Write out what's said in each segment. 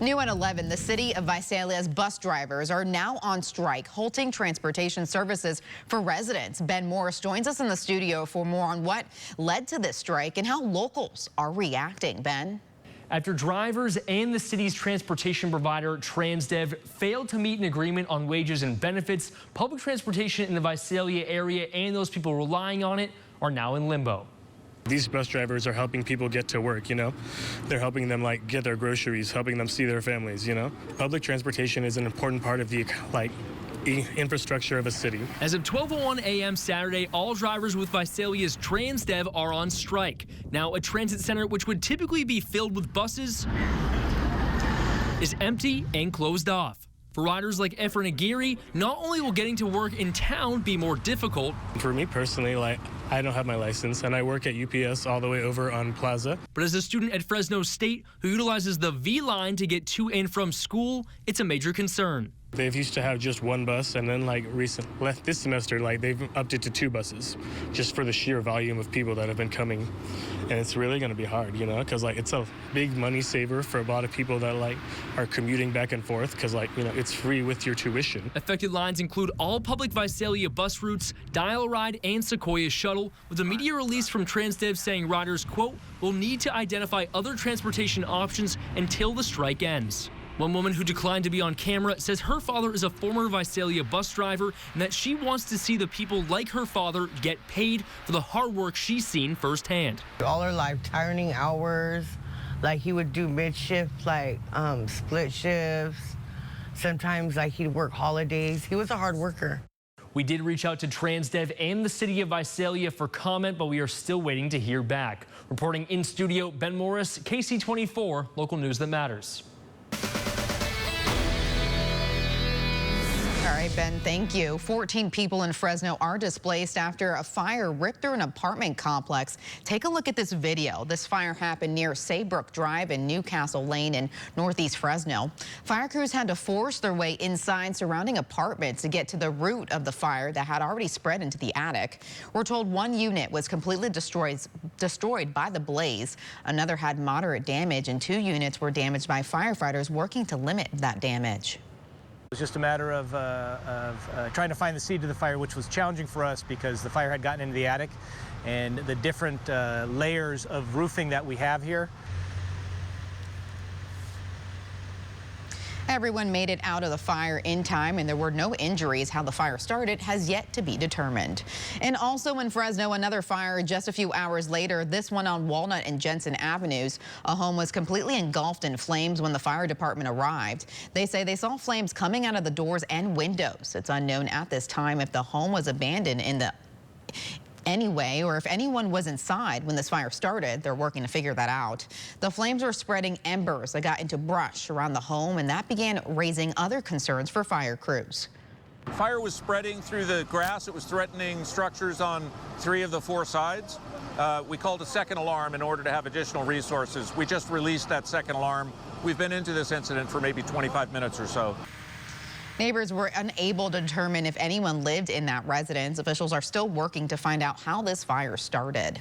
New at 11, the city of Visalia's bus drivers are now on strike, halting transportation services for residents. Ben Morris joins us in the studio for more on what led to this strike and how locals are reacting. Ben? After drivers and the city's transportation provider, Transdev, failed to meet an agreement on wages and benefits, public transportation in the Visalia area and those people relying on it are now in limbo. These bus drivers are helping people get to work, They're helping them get their groceries, helping them see their families, Public transportation is an important part of the infrastructure of a city. As of 12:01 a.m. Saturday, all drivers with Visalia's Transdev are on strike. Now, a transit center which would typically be filled with buses is empty and closed off. For riders like Efren Aguirre, not only will getting to work in town be more difficult. For me personally, I don't have my license and I work at UPS all the way over on Plaza. But as a student at Fresno State who utilizes the V line to get to and from school, it's a major concern. They've used to have just one bus, and then this semester, they've upped it to 2 buses, just for the sheer volume of people that have been coming. And it's really going to be hard, because it's a big money saver for a lot of people that are commuting back and forth, because it's free with your tuition. Affected lines include all public Visalia bus routes, Dial Ride, and Sequoia Shuttle, with a media release from Transdev saying riders, quote, will need to identify other transportation options until the strike ends. One woman who declined to be on camera says her father is a former Visalia bus driver and that she wants to see the people like her father get paid for the hard work she's seen firsthand. All her life, tiring hours, he would do mid-shift, split shifts. Sometimes he'd work holidays. He was a hard worker. We did reach out to Transdev and the city of Visalia for comment, but we are still waiting to hear back. Reporting in studio, Ben Morris, Ksee 24, local news that matters. All right, Ben, thank you. 14 people in Fresno are displaced after a fire ripped through an apartment complex. Take a look at this video. This fire happened near Saybrook Drive and Newcastle Lane in northeast Fresno. Fire crews had to force their way inside surrounding apartments to get to the root of the fire that had already spread into the attic. We're told one unit was completely destroyed by the blaze. Another had moderate damage, and 2 units were damaged by firefighters working to limit that damage. It was just a matter of trying to find the seed to the fire, which was challenging for us because the fire had gotten into the attic and the different layers of roofing that we have here. Everyone made it out of the fire in time, and there were no injuries. How the fire started has yet to be determined. And also in Fresno, another fire just a few hours later, this one on Walnut and Jensen Avenues. A home was completely engulfed in flames when the fire department arrived. They say they saw flames coming out of the doors and windows. It's unknown at this time if the home was abandoned anyway, or if anyone was inside when this fire started. They're working to figure that out. The flames were spreading embers that got into brush around the home, and that began raising other concerns for fire crews. Fire was spreading through the grass. It was threatening structures on 3 of the 4 sides. We called a second alarm in order to have additional resources. We just released that second alarm. We've been into this incident for maybe 25 minutes or so. Neighbors were unable to determine if anyone lived in that residence. Officials are still working to find out how this fire started.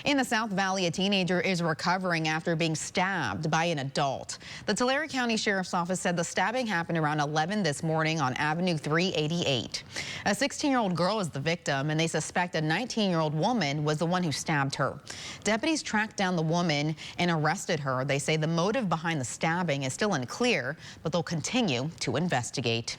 In the South Valley, a teenager is recovering after being stabbed by an adult. The Tulare County Sheriff's Office said the stabbing happened around 11 this morning on Avenue 388. A 16-year-old girl is the victim, and they suspect a 19-year-old woman was the one who stabbed her. Deputies tracked down the woman and arrested her. They say the motive behind the stabbing is still unclear, but they'll continue to investigate.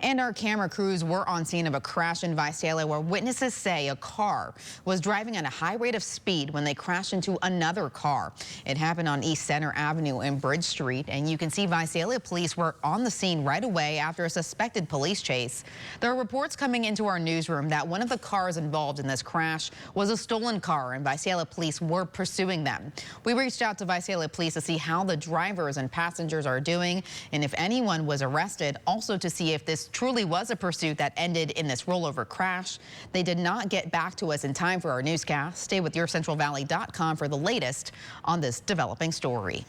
And our camera crews were on scene of a crash in Visalia where witnesses say a car was driving at a high rate of speed when they crashed into another car. It happened on East Center Avenue and Bridge Street, and you can see Visalia police were on the scene right away after a suspected police chase. There are reports coming into our newsroom that one of the cars involved in this crash was a stolen car, and Visalia police were pursuing them. We reached out to Visalia police to see how the drivers and passengers are doing and if anyone was arrested, also to see if this truly was a pursuit that ended in this rollover crash. They did not get back to us in time for our newscast. Stay with YourCentralValley.com for the latest on this developing story.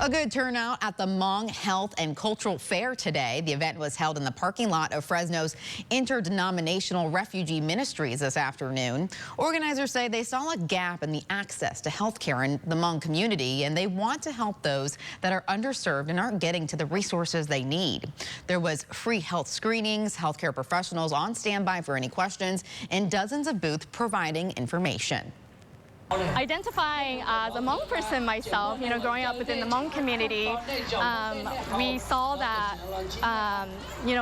A good turnout at the Hmong Health and Cultural Fair today. The event was held in the parking lot of Fresno's Interdenominational Refugee Ministries this afternoon. Organizers say they saw a gap in the access to health care in the Hmong community, and they want to help those that are underserved and aren't getting to the resources they need. There was free health screenings, healthcare professionals on standby for any questions, and dozens of booths providing information. Identifying as a Hmong person myself, growing up within the Hmong community, we saw that,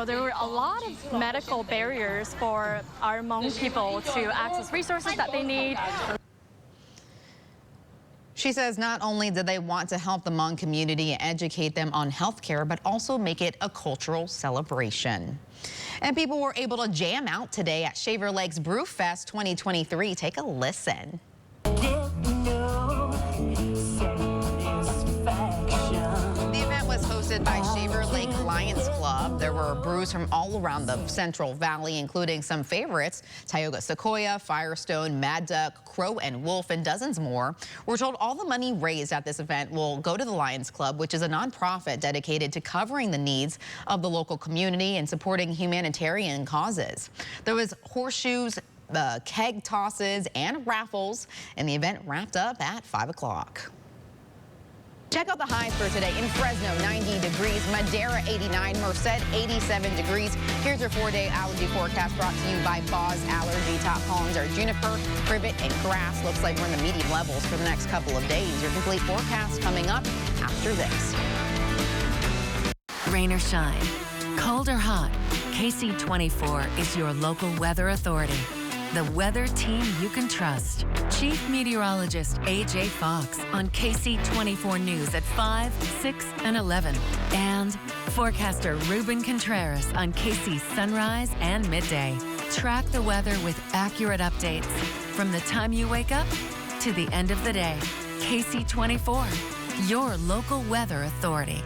there were a lot of medical barriers for our Hmong people to access resources that they need. She says not only do they want to help the Hmong community and educate them on health care, but also make it a cultural celebration. And people were able to jam out today at Shaver Lake's Brewfest 2023. Take a listen. The event was hosted by Shaver Lake Lions Club. There were brews from all around the Central Valley, including some favorites: Tioga Sequoia, Firestone, Mad Duck, Crow and Wolf, and dozens more. We're told all the money raised at this event will go to the Lions Club, which is a nonprofit dedicated to covering the needs of the local community and supporting humanitarian causes. There was horseshoes, keg tosses, and raffles, and the event wrapped up at 5 o'clock. Check out the highs for today. In Fresno, 90 degrees, Madera 89, Merced 87 degrees. Here's your 4-day allergy forecast brought to you by Boz Allergy. Top pollens are juniper, privet, and grass. Looks like we're in the medium levels for the next couple of days. Your complete forecast coming up after this. Rain or shine, cold or hot, Ksee 24 is your local weather authority. The weather team you can trust. Chief Meteorologist AJ Fox on Ksee 24 News at 5, 6, and 11. And forecaster Ruben Contreras on Ksee Sunrise and Midday. Track the weather with accurate updates from the time you wake up to the end of the day. Ksee 24, your local weather authority.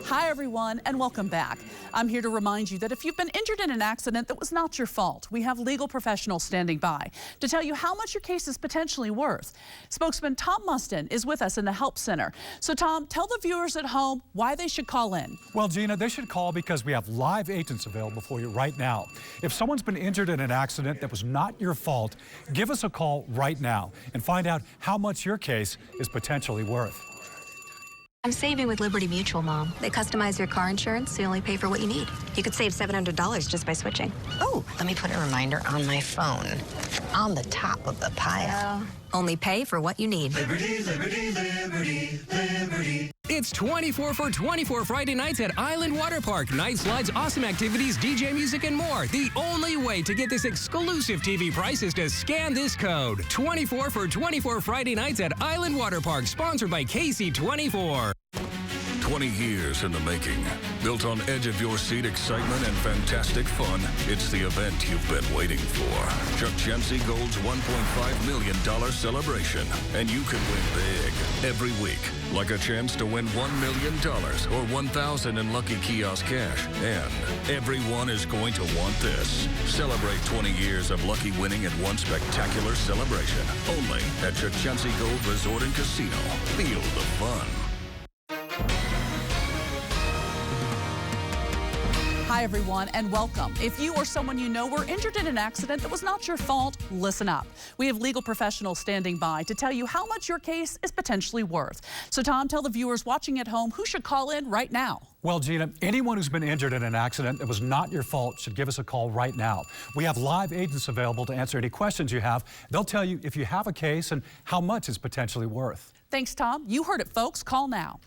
Hi, everyone, and welcome back. I'm here to remind you that if you've been injured in an accident that was not your fault, we have legal professionals standing by to tell you how much your case is potentially worth. Spokesman Tom Mustin is with us in the Help Center. So, Tom, tell the viewers at home why they should call in. Well, Gina, they should call because we have live agents available for you right now. If someone's been injured in an accident that was not your fault, give us a call right now and find out how much your case is potentially worth. I'm saving with Liberty Mutual, Mom. They customize your car insurance so you only pay for what you need. You could save $700 just by switching. Oh, let me put a reminder on my phone. On the top of the pile. Only pay for what you need. Liberty, liberty, liberty, liberty. It's 24 for 24 Friday nights at Island Water Park. Night slides, awesome activities, DJ music, and more. The only way to get this exclusive TV price is to scan this code. 24 for 24 Friday nights at Island Water Park, sponsored by Ksee 24. 20 years in the making. Built on edge-of-your-seat excitement and fantastic fun, it's the event you've been waiting for. Chuck Shensi Gold's $1.5 million celebration. And you can win big every week. Like a chance to win $1 million or $1,000 in Lucky Kiosk cash. And everyone is going to want this. Celebrate 20 years of lucky winning in one spectacular celebration. Only at Chuck Shensi Gold Resort and Casino. Feel the fun. Hi, everyone, and welcome. If you or someone you know were injured in an accident that was not your fault, listen up. We have legal professionals standing by to tell you how much your case is potentially worth. So, Tom, tell the viewers watching at home who should call in right now. Well, Gina, anyone who's been injured in an accident that was not your fault should give us a call right now. We have live agents available to answer any questions you have. They'll tell you if you have a case and how much it's potentially worth. Thanks, Tom. You heard it, folks. Call now.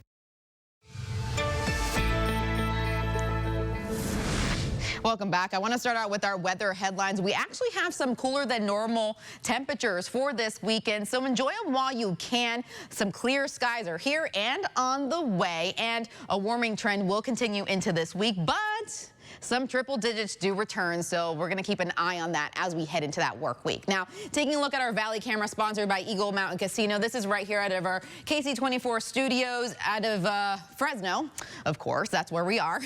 Welcome back. I want to start out with our weather headlines. We actually have some cooler than normal temperatures for this weekend, so enjoy them while you can. Some clear skies are here and on the way, and a warming trend will continue into this week, but Some triple digits do return, so we're going to keep an eye on that as we head into that work week. Now, taking a look at our Valley camera sponsored by Eagle Mountain Casino. This is right here out of our KC24 studios out of Fresno. Of course, that's where we are.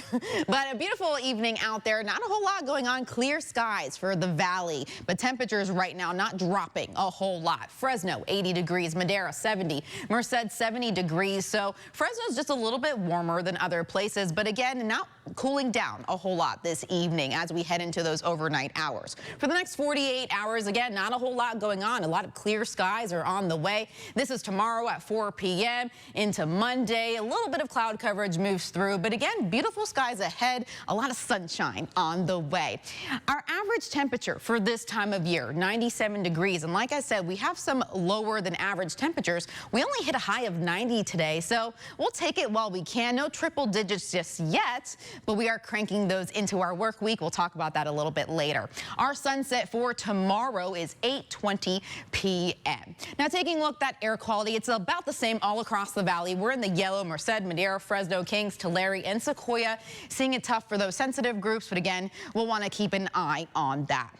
But a beautiful evening out there. Not a whole lot going on. Clear skies for the Valley, but temperatures right now not dropping a whole lot. Fresno, 80 degrees. Madera, 70. Merced, 70 degrees. So Fresno's just a little bit warmer than other places, but again, not cooling down a whole lot this evening as we head into those overnight hours. For the next 48 hours, again, not a whole lot going on. A lot of clear skies are on the way. This is tomorrow at 4 p.m. into Monday. A little bit of cloud coverage moves through, but again, beautiful skies ahead. A lot of sunshine on the way. Our average temperature for this time of year, 97 degrees. And like I said, we have some lower than average temperatures. We only hit a high of 90 today, so we'll take it while we can. No triple digits just yet, but we are cranking those into our work week. We'll talk about that a little bit later. Our sunset for tomorrow is 8:20 p.m. Now, taking a look at that air quality, it's about the same all across the valley. We're in the yellow, Merced, Madera, Fresno, Kings, Tulare, and Sequoia. Seeing it tough for those sensitive groups, but again, we'll want to keep an eye on that.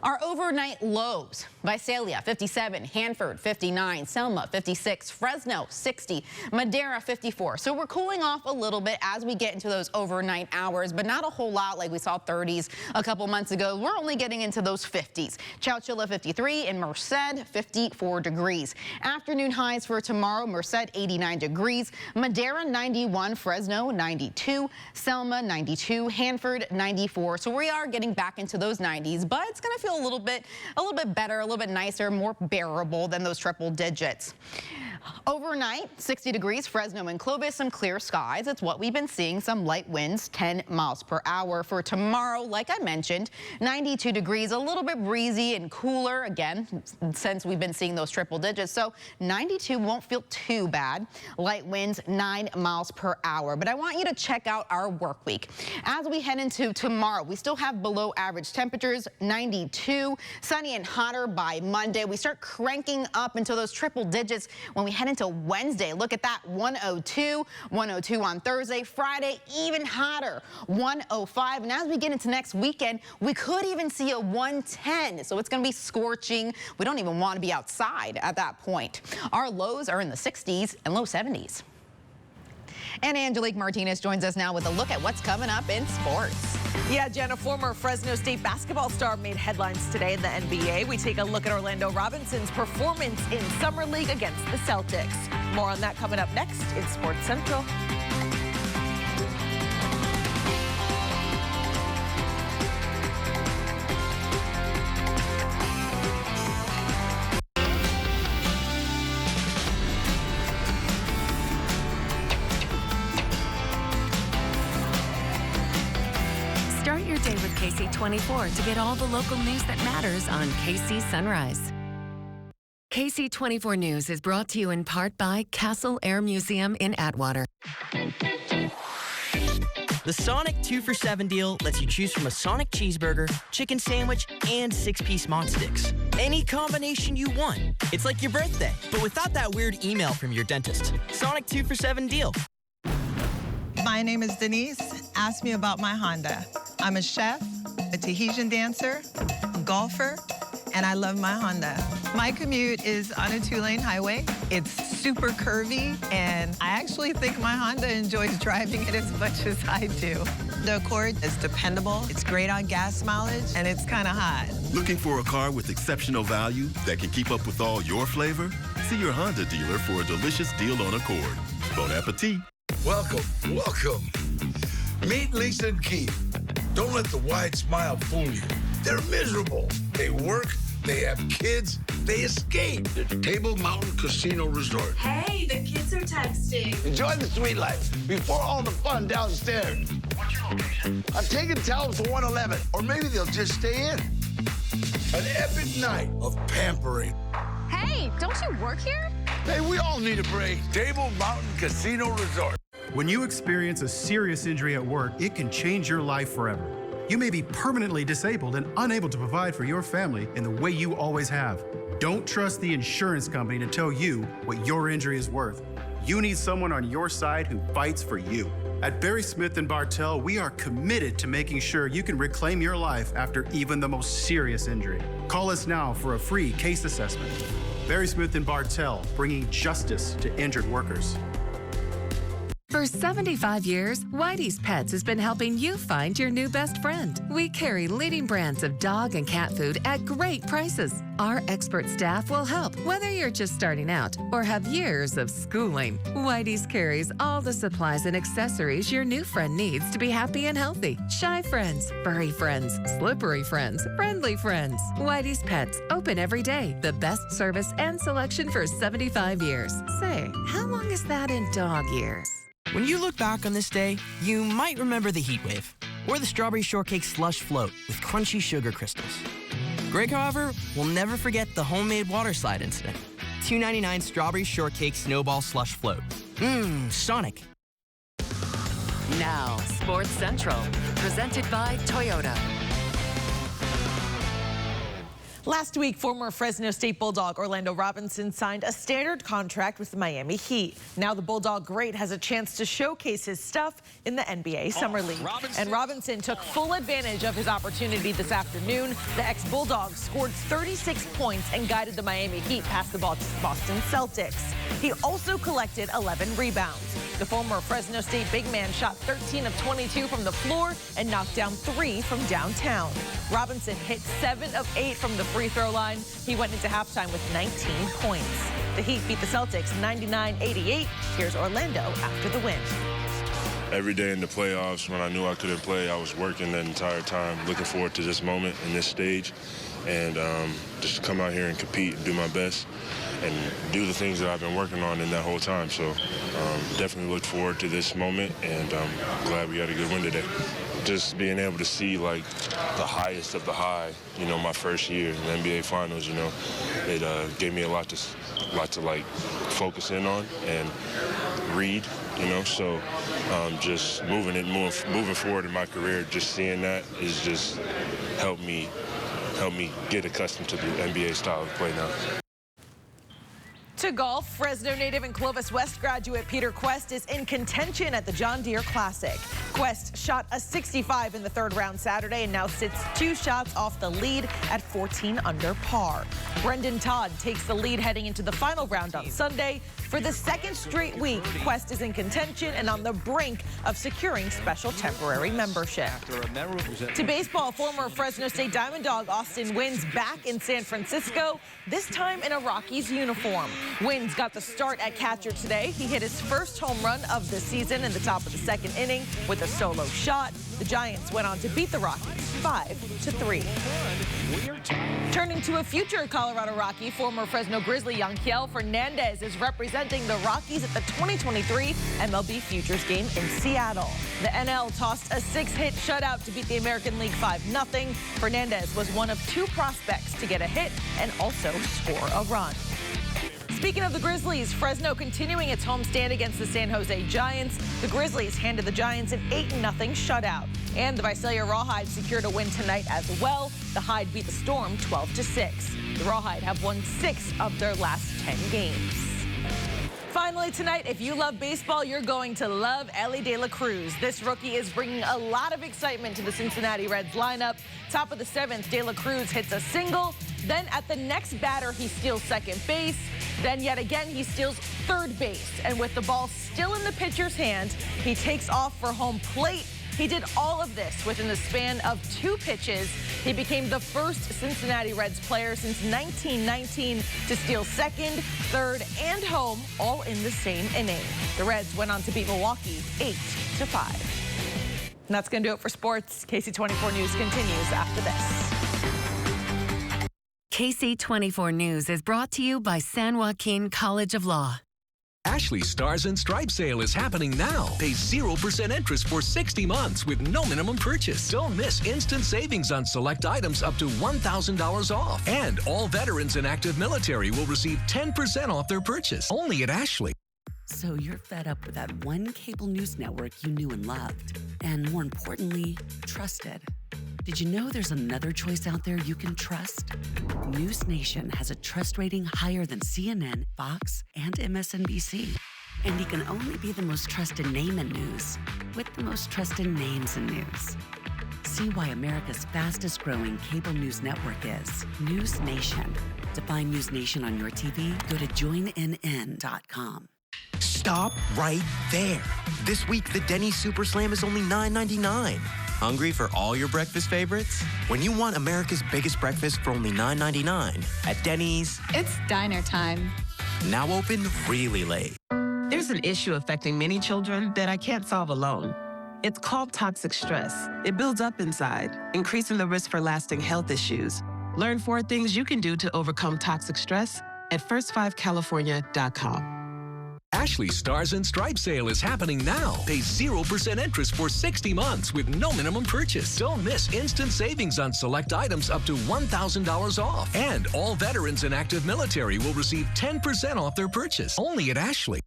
Our overnight lows: Visalia 57, Hanford 59, Selma 56, Fresno 60, Madera 54. So we're cooling off a little bit as we get into those overnight hours, but not a whole lot like we saw 30s a couple months ago. We're only getting into those 50s. Chowchilla 53 and Merced 54 degrees. Afternoon highs for tomorrow: Merced 89 degrees, Madera 91, Fresno 92, Selma 92, Hanford 94. So we are getting back into those 90s, but it's going to feel a little bit better, a little bit nicer, more bearable than those triple digits. Overnight, 60 degrees, Fresno and Clovis, some clear skies. It's what we've been seeing, some light winds, 10 miles per hour. For tomorrow, like I mentioned, 92 degrees, a little bit breezy and cooler, again, since we've been seeing those triple digits. So 92 won't feel too bad. Light winds, 9 miles per hour. But I want you to check out our work week. As we head into tomorrow, we still have below average temperatures, 92, sunny and hotter by Monday. We start cranking up into those triple digits when we head into Wednesday. Look at that, 102, 102 on Thursday. Friday, even hotter, 105. And as we get into next weekend, we could even see a 110. So it's going to be scorching. We don't even want to be outside at that point. Our lows are in the 60s and low 70s. And Angelique Martinez joins us now with a look at what's coming up in sports. Yeah, Jenna, former Fresno State basketball star made headlines today in the NBA. We take a look at Orlando Robinson's performance in Summer League against the Celtics. More on that coming up next in Sports Central. Start your day with KC24 to get all the local news that matters on KC Sunrise. KC24 News is brought to you in part by Castle Air Museum in Atwater. The Sonic 2 for $7 deal lets you choose from a Sonic cheeseburger, chicken sandwich, and 6-piece Mont Sticks. Any combination you want. It's like your birthday, but without that weird email from your dentist. Sonic 2 for $7 deal. My name is Denise. Ask me about my Honda. I'm a chef, a Tahitian dancer, a golfer, and I love my Honda. My commute is on a 2-lane highway. It's super curvy, and I actually think my Honda enjoys driving it as much as I do. The Accord is dependable, it's great on gas mileage, and it's kind of hot. Looking for a car with exceptional value that can keep up with all your flavor? See your Honda dealer for a delicious deal on Accord. Bon appetit. Welcome, welcome. Meet Lisa and Keith. Don't let the wide smile fool you. They're miserable. They work, they have kids, they escape. Table Mountain Casino Resort. Hey, the kids are texting. Enjoy the sweet life before all the fun downstairs. What's your location? I'm taking towels to 111, or maybe they'll just stay in. An epic night of pampering. Hey, don't you work here? Hey, we all need a break. Table Mountain Casino Resort. When you experience a serious injury at work, it can change your life forever. You may be permanently disabled and unable to provide for your family in the way you always have. Don't trust the insurance company to tell you what your injury is worth. You need someone on your side who fights for you. At Barry Smith & Bartell, we are committed to making sure you can reclaim your life after even the most serious injury. Call us now for a free case assessment. Barry Smith & Bartell, bringing justice to injured workers. For 75 years, Whitey's Pets has been helping you find your new best friend. We carry leading brands of dog and cat food at great prices. Our expert staff will help, whether you're just starting out or have years of schooling. Whitey's carries all the supplies and accessories your new friend needs to be happy and healthy. Shy friends, furry friends, slippery friends, friendly friends. Whitey's Pets, open every day. The best service and selection for 75 years. Say, how long is that in dog years? When you look back on this day, you might remember the heat wave or the strawberry shortcake slush float with crunchy sugar crystals. Greg, however, will never forget the homemade water slide incident. $2.99 strawberry shortcake snowball slush float. Sonic. Now, Sports Central, presented by Toyota. Last week, former Fresno State Bulldog Orlando Robinson signed a standard contract with the Miami Heat. Now the Bulldog great has a chance to showcase his stuff in the NBA Summer League. And Robinson took full advantage of his opportunity this afternoon. The ex-Bulldog scored 36 points and guided the Miami Heat past the Boston Celtics. He also collected 11 rebounds. The former Fresno State big man shot 13 of 22 from the floor and knocked down 3 from downtown. Robinson hit 7 of 8 from the free throw line. He went into halftime with 19 points. The Heat beat the Celtics 99-88. Here's Orlando after the win. Every day in the playoffs, when I knew I couldn't play, I was working the entire time, looking forward to this moment and this stage, and just come out here and compete and do my best and do the things that I've been working on in that whole time. So definitely look forward to this moment, and I'm glad we got a good win today. Just being able to see like the highest of the high, you know, my first year in the NBA Finals, you know, it gave me a lot to like focus in on and read, you know. So just moving forward in my career, just seeing that is just helped me get accustomed to the NBA style of play now. To golf, Fresno native and Clovis West graduate Peter Quest is in contention at the John Deere Classic. Quest shot a 65 in the third round Saturday and now sits 2 shots off the lead at 14 under par. Brendan Todd takes the lead heading into the final round on Sunday. For the second straight week, Quest is in contention and on the brink of securing special temporary membership. To baseball, former Fresno State Diamond Dog Austin Wynns back in San Francisco, this time in a Rockies uniform. Wynns got the start at catcher today. He hit his first home run of the season in the top of the second inning with a solo shot. The Giants went on to beat the Rockies 5-3. Turning to a future Colorado Rocky, former Fresno Grizzly Yanquiel Fernandez is representing the Rockies at the 2023 MLB Futures game in Seattle. The NL tossed a 6-hit shutout to beat the American League 5-0. Fernandez was one of 2 prospects to get a hit and also score a run. Speaking of the Grizzlies, Fresno continuing its homestand against the San Jose Giants. The Grizzlies handed the Giants an 8-0 shutout. And the Visalia Rawhide secured a win tonight as well. The Hide beat the Storm 12-6. The Rawhide have won 6 of their last 10 games. Finally tonight, if you love baseball, you're going to love Elly De La Cruz. This rookie is bringing a lot of excitement to the Cincinnati Reds lineup. Top of the 7th, De La Cruz hits a single. Then at the next batter, he steals second base. Then yet again, he steals third base. And with the ball still in the pitcher's hand, he takes off for home plate. He did all of this within the span of 2 pitches. He became the first Cincinnati Reds player since 1919 to steal second, third, and home all in the same inning. The Reds went on to beat Milwaukee 8-5. And that's going to do it for sports. Ksee 24 News continues after this. Ksee 24 News is brought to you by San Joaquin College of Law. Ashley's Stars and Stripes sale is happening now. Pay 0% interest for 60 months with no minimum purchase. Don't miss instant savings on select items up to $1,000 off. And all veterans and active military will receive 10% off their purchase. Only at Ashley. So you're fed up with that one cable news network you knew and loved, and more importantly, trusted. Did you know there's another choice out there you can trust? News Nation has a trust rating higher than CNN, Fox, and MSNBC. And he can only be the most trusted name in news with the most trusted names in news. See why America's fastest growing cable news network is News Nation. To find News Nation on your TV, go to joinnn.com. Stop right there. This week, the Denny's Super Slam is only $9.99. Hungry for all your breakfast favorites? When you want America's biggest breakfast for only $9.99 at Denny's, It's diner time. now open really late. There's an issue affecting many children that I can't solve alone. It's called toxic stress. It builds up inside, increasing the risk for lasting health issues. Learn 4 things you can do to overcome toxic stress at first5california.com. Ashley's Stars and Stripes sale is happening now. Pay 0% interest for 60 months with no minimum purchase. Don't miss instant savings on select items up to $1,000 off. And all veterans and active military will receive 10% off their purchase. Only at Ashley.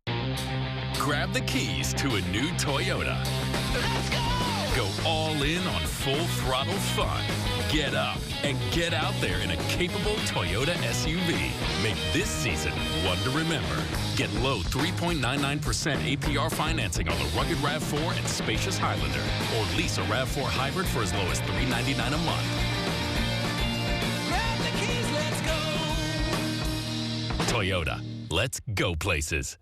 Grab the keys to a new Toyota. Let's go! Go all in on full throttle fun. Get up and get out there in a capable Toyota SUV. Make this season one to remember. Get low 3.99% APR financing on the rugged RAV4 and spacious Highlander. Or lease a RAV4 hybrid for as low as $399 a month. Grab the keys, let's go. Toyota, let's go places.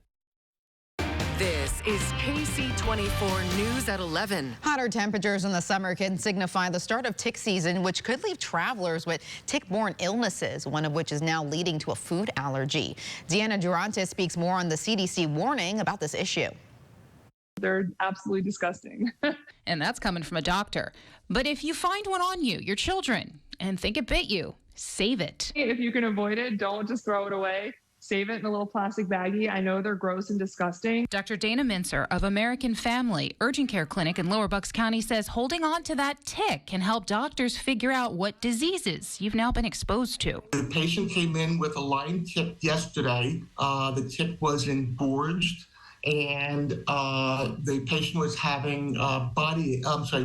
This is KC24 News at 11. Hotter temperatures in the summer can signify the start of tick season, which could leave travelers with tick-borne illnesses, one of which is now leading to a food allergy. Deanna Durantes speaks more on the CDC warning about this issue. They're absolutely disgusting. And that's coming from a doctor. But if you find one on you, your children, and think it bit you, save it. If you can avoid it, don't just throw it away. Save it in a little plastic baggie. I know they're gross and disgusting. Dr. Dana Mincer of American Family Urgent Care Clinic in Lower Bucks County says holding on to that tick can help doctors figure out what diseases you've now been exposed to. The patient came in with a Lyme tick yesterday. The tick was engorged, and the patient was having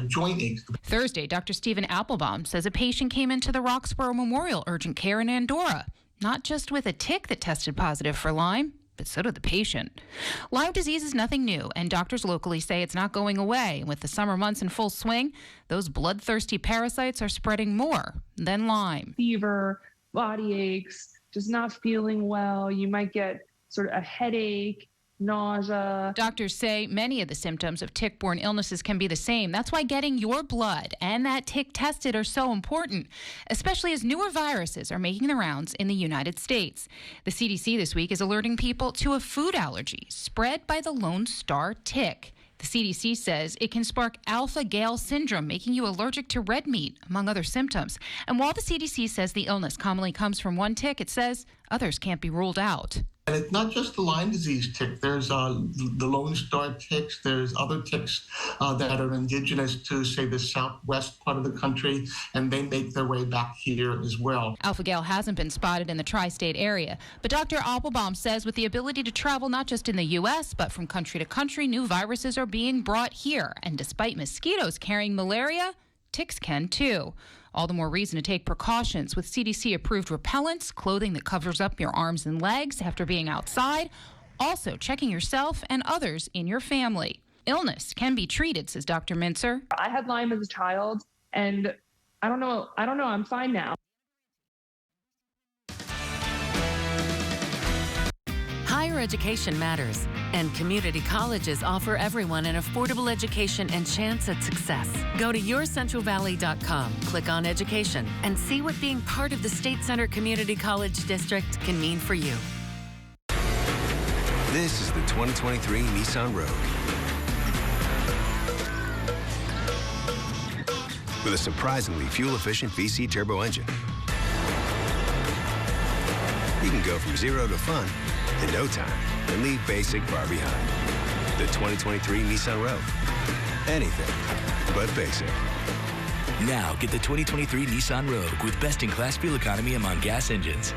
joint aches. Thursday, Dr. Stephen Applebaum says a patient came into the Roxborough Memorial Urgent Care in Andorra. Not just with a tick that tested positive for Lyme, but so did the patient. Lyme disease is nothing new, and doctors locally say it's not going away. With the summer months in full swing, those bloodthirsty parasites are spreading more than Lyme. Fever, body aches, just not feeling well. You might get sort of a headache, nausea. Doctors say many of the symptoms of tick-borne illnesses can be the same. That's why getting your blood and that tick tested are so important, especially as newer viruses are making the rounds in the United States. The CDC this week is alerting people to a food allergy spread by the Lone Star tick. The CDC says it can spark alpha-gal syndrome, making you allergic to red meat, among other symptoms. And while the CDC says the illness commonly comes from one tick, it says others can't be ruled out. And it's not just the Lyme disease tick. There's the Lone Star ticks. There's other ticks that are indigenous to, say, the southwest part of the country, and they make their way back here as well. Alpha-gal hasn't been spotted in the tri-state area, but Dr. Applebaum says with the ability to travel not just in the U.S., but from country to country, new viruses are being brought here. And despite mosquitoes carrying malaria, ticks can too. All the more reason to take precautions with CDC-approved repellents, clothing that covers up your arms and legs after being outside, also checking yourself and others in your family. Illness can be treated, says Dr. Mincer. I had Lyme as a child, and I don't know, I'm fine now. Higher education matters, and community colleges offer everyone an affordable education and chance at success. Go to yourcentralvalley.com, click on education, and see what being part of the State Center Community College District can mean for you. This is the 2023 Nissan Rogue. With a surprisingly fuel-efficient VC turbo engine. You can go from 0 to fun in no time and leave basic far behind. The 2023 Nissan Rogue. Anything but basic. Now get the 2023 Nissan Rogue with best-in-class fuel economy among gas engines.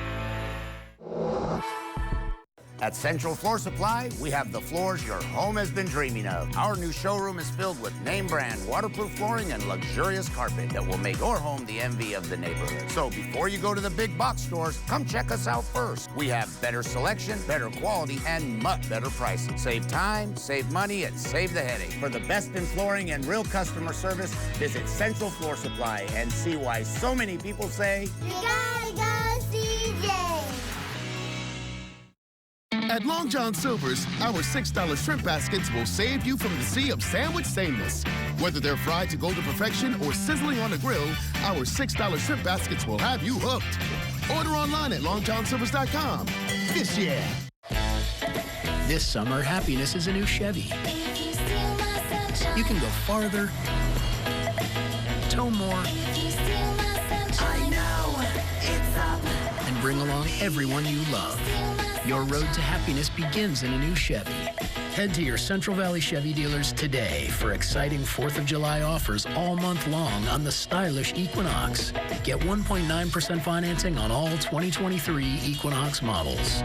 At Central Floor Supply, we have the floors your home has been dreaming of. Our new showroom is filled with name brand waterproof flooring and luxurious carpet that will make your home the envy of the neighborhood. So before you go to the big box stores, come check us out first. We have better selection, better quality, and much better prices. Save time, save money, and save the headache. For the best in flooring and real customer service, visit Central Floor Supply and see why so many people say, You gotta go CJ. At Long John Silver's, our $6 shrimp baskets will save you from the sea of sandwich sameness. Whether they're fried to golden perfection or sizzling on the grill, our $6 shrimp baskets will have you hooked. Order online at longjohnsilvers.com. This year. This summer, happiness is a new Chevy. You can go farther, tow more, I know it's up. and bring along everyone you love. Your road to happiness begins in a new Chevy. Head to your Central Valley Chevy dealers today for exciting 4th of July offers all month long on the stylish Equinox. Get 1.9% financing on all 2023 Equinox models.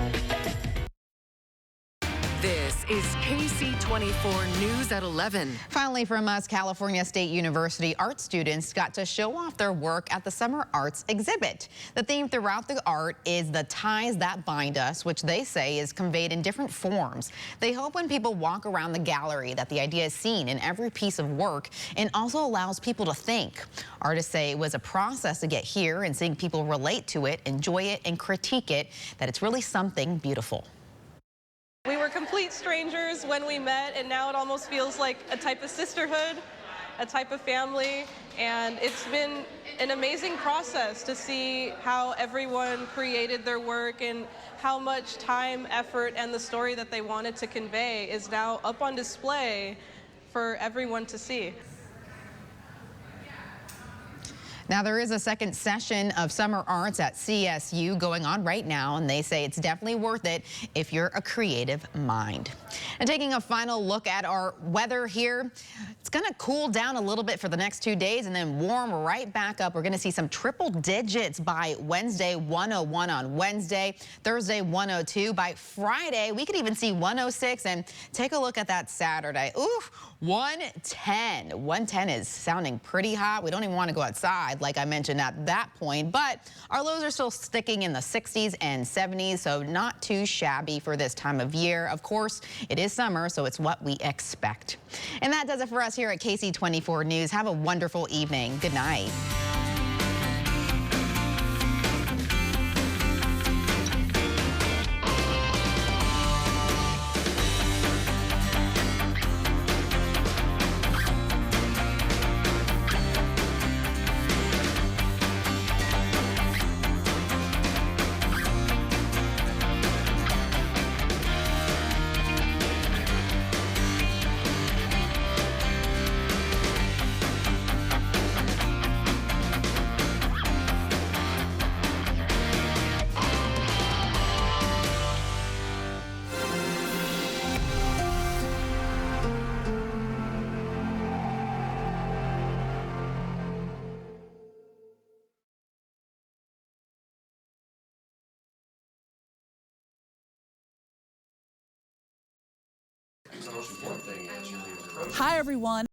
This is KC24 News at 11. Finally from us, California State University art students got to show off their work at the Summer Arts exhibit. The theme throughout the art is the ties that bind us, which they say is conveyed in different forms. They hope when people walk around the gallery that the idea is seen in every piece of work and also allows people to think. Artists say it was a process to get here, and seeing people relate to it, enjoy it, and critique it, that it's really something beautiful. We were complete strangers when we met, and now it almost feels like a type of sisterhood, a type of family, and it's been an amazing process to see how everyone created their work and how much time, effort, and the story that they wanted to convey is now up on display for everyone to see. Now, there is a second session of Summer Arts at CSU going on right now, and they say it's definitely worth it if you're a creative mind. And taking a final look at our weather here, it's going to cool down a little bit for the next 2 days and then warm right back up. We're going to see some triple digits by Wednesday, 101 on Wednesday, Thursday, 102. By Friday, we could even see 106, and take a look at that Saturday. Ooh, 110. 110 is sounding pretty hot. We don't even want to go outside, like I mentioned at that point, but our lows are still sticking in the 60s and 70s, so not too shabby for this time of year. Of course, it is summer, so it's what we expect. And that does it for us here at KC24 News. Have a wonderful evening. Good night. Hi, everyone.